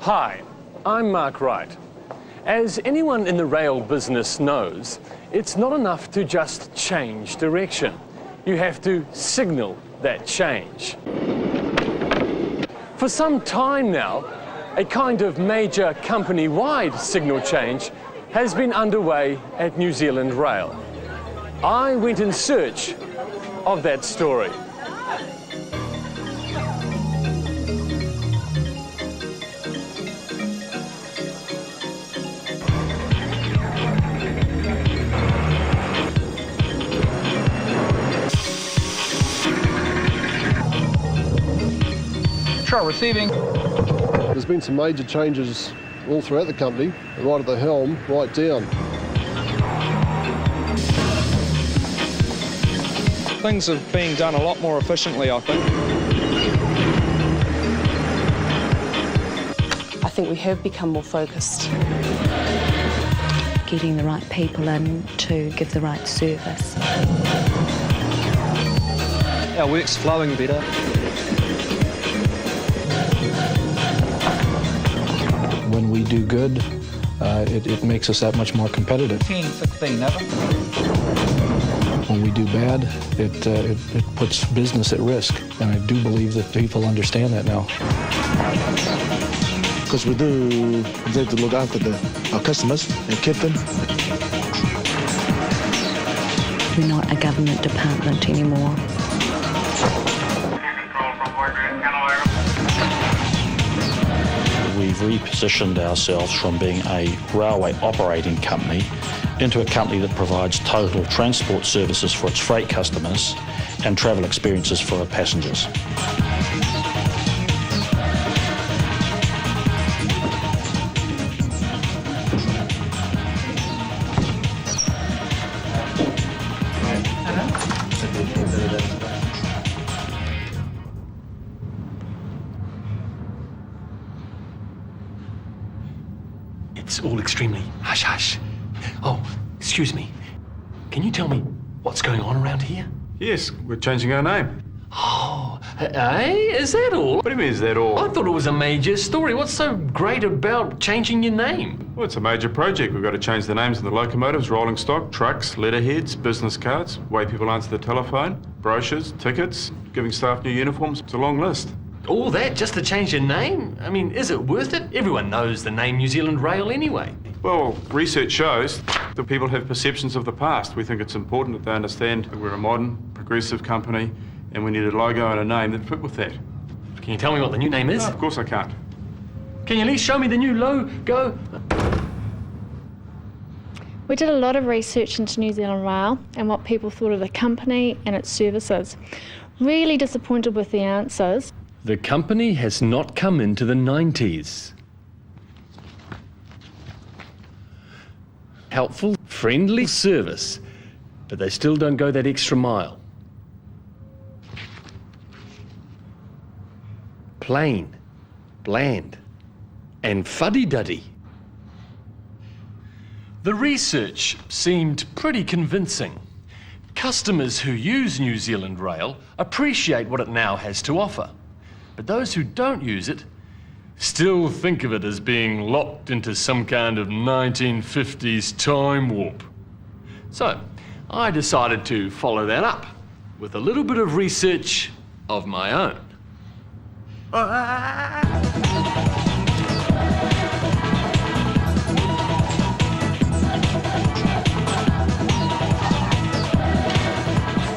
Hi, I'm Mark Wright. As anyone in the rail business knows, it's not enough to just change direction. You have to signal that change. For some time now, a kind of major company-wide signal change has been underway at New Zealand Rail. I went in search of that story. Receiving. There's been some major changes all throughout the company, right at the helm, right down. Things are being done a lot more efficiently, I think. I think we have become more focused. Getting the right people in to give the right service. Our work's flowing better. When we do good, it makes us that much more competitive. 10, 16, never. When we do bad, it puts business at risk, and I do believe that people understand that now. Because we do have to look after our customers and keep them. We're not a government department anymore. We've repositioned ourselves from being a railway operating company into a company that provides total transport services for its freight customers and travel experiences for our passengers. It's all extremely hush-hush. Oh, excuse me. Can you tell me what's going on around here? Yes, we're changing our name. Oh, is that all? What do you mean, is that all? I thought it was a major story. What's so great about changing your name? Well, it's a major project. We've got to change the names of the locomotives, rolling stock, trucks, letterheads, business cards, way people answer the telephone, brochures, tickets, giving staff new uniforms. It's a long list. All that just to change your name? I mean, is it worth it? Everyone knows the name New Zealand Rail anyway. Well, research shows that people have perceptions of the past. We think it's important that they understand that we're a modern, progressive company and we need a logo and a name that fit with that. Can you tell me what the new name is? No, of course I can't. Can you at least show me the new logo? We did a lot of research into New Zealand Rail and what people thought of the company and its services. Really disappointed with the answers. The company has not come into the 90s. Helpful, friendly service, but they still don't go that extra mile. Plain, bland, and fuddy-duddy. The research seemed pretty convincing. Customers who use New Zealand Rail appreciate what it now has to offer. But those who don't use it still think of it as being locked into some kind of 1950s time warp. So I decided to follow that up with a little bit of research of my own.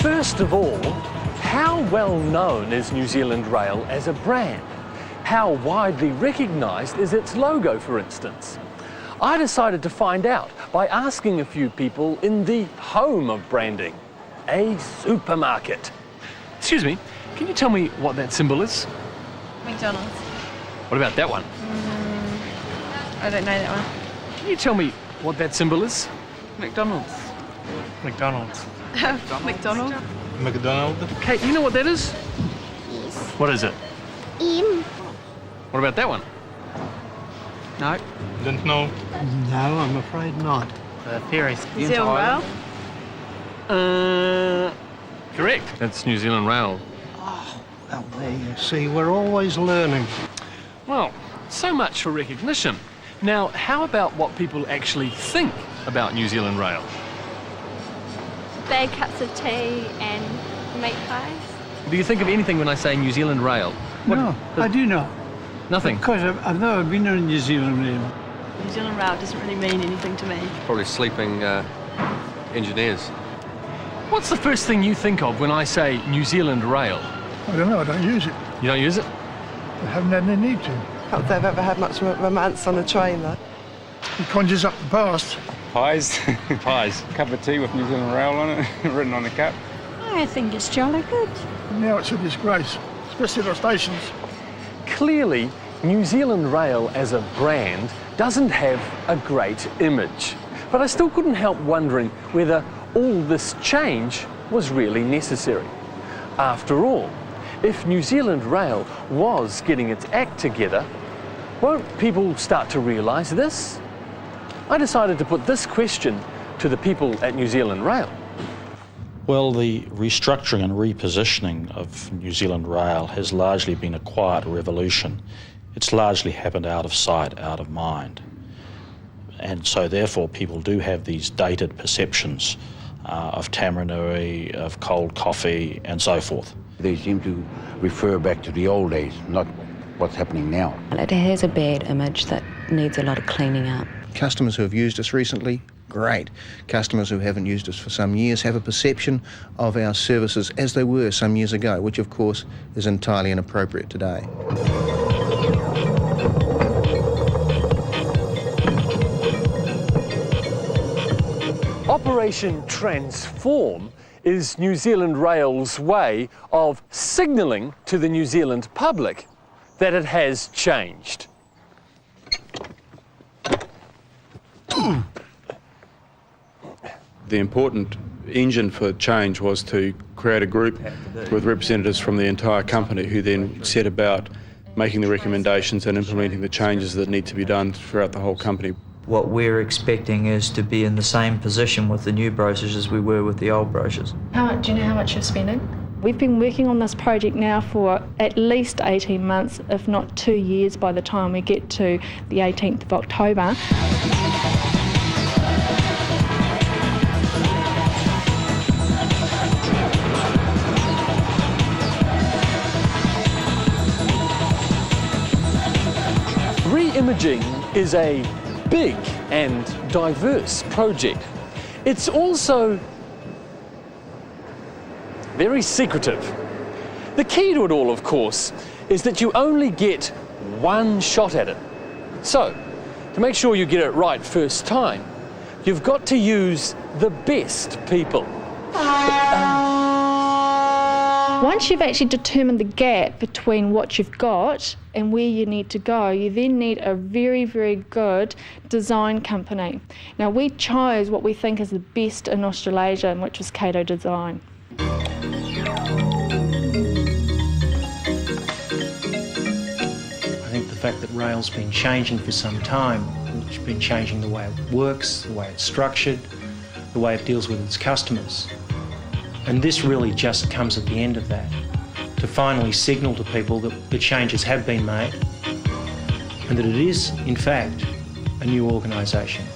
First of all, how well known is New Zealand Rail as a brand? How widely recognised is its logo, for instance? I decided to find out by asking a few people in the home of branding, a supermarket. Excuse me, can you tell me what that symbol is? McDonald's. What about that one? I don't know that one. Can you tell me what that symbol is? McDonald's. McDonald's. McDonald's? McDonald's. Kate, you know what that is? Yes. What is it? What about that one? No. Didn't know. No, I'm afraid not. Ferries. New Zealand Rail? Correct. That's New Zealand Rail. Oh, well, there you see, we're always learning. Well, So much for recognition. Now, how about what people actually think about New Zealand Rail? Big cups of tea and meat pies. Do you think of anything when I say New Zealand Rail? No, I do not. Nothing? Because I've never been on New Zealand Rail. New Zealand Rail doesn't really mean anything to me. Probably sleeping engineers. What's the first thing you think of when I say New Zealand Rail? I don't know, I don't use it. You don't use it? I haven't had any need to. Not that I've ever had much romance on a train, though. It conjures up the past. Pies. Pies. Cup of tea with New Zealand Rail on it, written on the cap. I think it's jolly good. Now it's a disgrace, especially at our stations. Clearly, New Zealand Rail as a brand doesn't have a great image. But I still couldn't help wondering whether all this change was really necessary. After all, if New Zealand Rail was getting its act together, won't people start to realise this? I decided to put this question to the people at New Zealand Rail. Well, the restructuring and repositioning of New Zealand Rail has largely been a quiet revolution. It's largely happened out of sight, out of mind. And so therefore people do have these dated perceptions of Tamarunui, of cold coffee and so forth. They seem to refer back to the old days, not what's happening now. It has a bad image that needs a lot of cleaning up. Customers who have used us recently, great. Customers who haven't used us for some years have a perception of our services as they were some years ago, which of course is entirely inappropriate today. Operation Transform is New Zealand Rail's way of signalling to the New Zealand public that it has changed. The important engine for change was to create a group with representatives from the entire company who then set about making the recommendations and implementing the changes that need to be done throughout the whole company. What we're expecting is to be in the same position with the new brochures as we were with the old brochures. Do you know how much you're spending? We've been working on this project now for at least 18 months, if not 2 years by the time we get to the 18th of October. Re-imaging is a big and diverse project. It's also very secretive. The key to it all, of course, is that you only get one shot at it. So, to make sure you get it right first time, you've got to use the best people. Once you've actually determined the gap between what you've got and where you need to go, you then need a very, very good design company. Now, we chose what we think is the best in Australasia, which was Cato Design. I think the fact that rail's been changing for some time, it's been changing the way it works, the way it's structured, the way it deals with its customers. And this really just comes at the end of that, to finally signal to people that the changes have been made and that it is, in fact, a new organisation.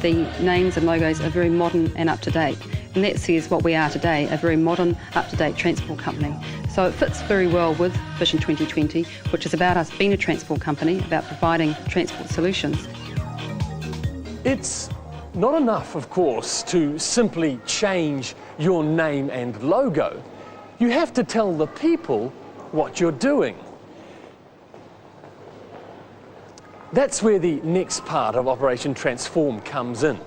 The names and logos are very modern and up-to-date, and that says what we are today, a very modern, up-to-date transport company. So it fits very well with Vision 2020, which is about us being a transport company, about providing transport solutions. It's not enough, of course, to simply change your name and logo. You have to tell the people what you're doing. That's where the next part of Operation Transform comes in.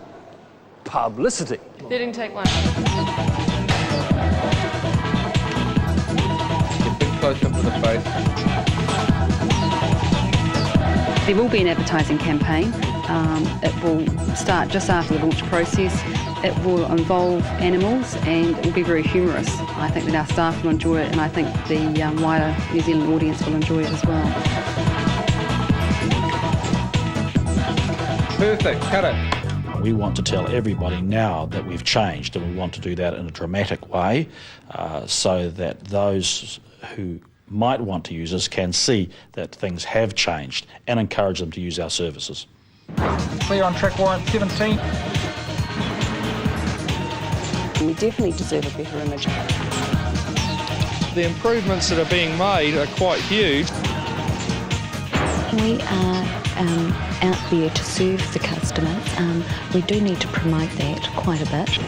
Publicity. Leading take one. Get a bit close up to the face. There will be an advertising campaign. It will start just after the launch process. It will involve animals and it will be very humorous. I think that our staff will enjoy it and I think the wider New Zealand audience will enjoy it as well. Perfect, cut it. We want to tell everybody now that we've changed, and we want to do that in a dramatic way so that those who might want to use us can see that things have changed and encourage them to use our services. Clear on track warrant 17. We definitely deserve a better image. The improvements that are being made are quite huge. We are out there to serve the customers. We do need to promote that quite a bit.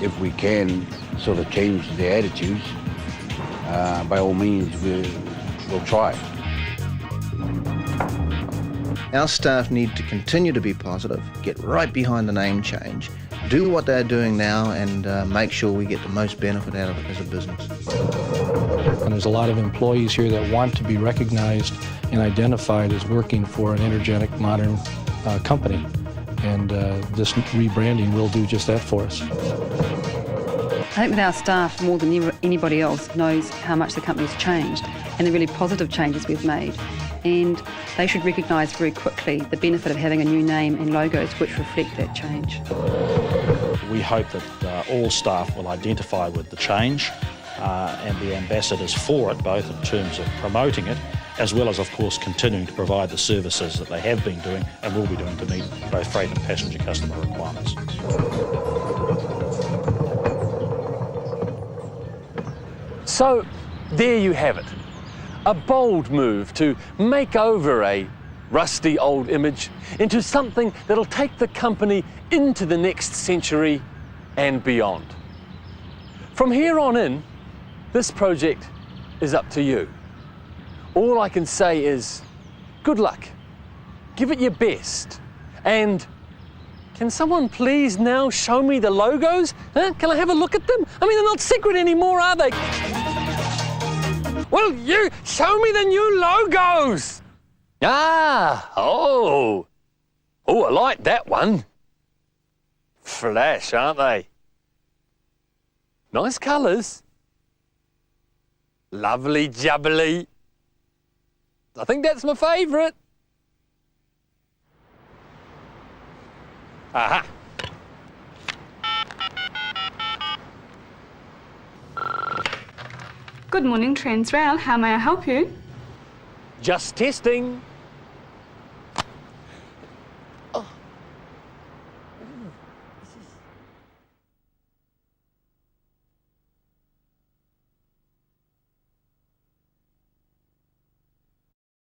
If we can sort of change the attitudes, by all means, we'll try. Our staff need to continue to be positive, get right behind the name change, do what they're doing now and make sure we get the most benefit out of it as a business. And there's a lot of employees here that want to be recognized and identified as working for an energetic, modern company. And this rebranding will do just that for us. I think with our staff, more than anybody else, knows how much the company's changed and the really positive changes we've made. And they should recognise very quickly the benefit of having a new name and logos which reflect that change. We hope that all staff will identify with the change and be ambassadors for it, both in terms of promoting it, as well as, of course, continuing to provide the services that they have been doing and will be doing to meet both freight and passenger customer requirements. So, there you have it. A bold move to make over a rusty old image into something that'll take the company into the next century and beyond. From here on in, this project is up to you. All I can say is, good luck, give it your best, and can someone please now show me the logos? Huh? Can I have a look at them? I mean, they're not secret anymore, are they? Well, you show me the new logos! Oh, I like that one. Flash, aren't they? Nice colours. Lovely jubbly. I think that's my favourite. Aha. Good morning, Tranz Rail. How may I help you? Just testing.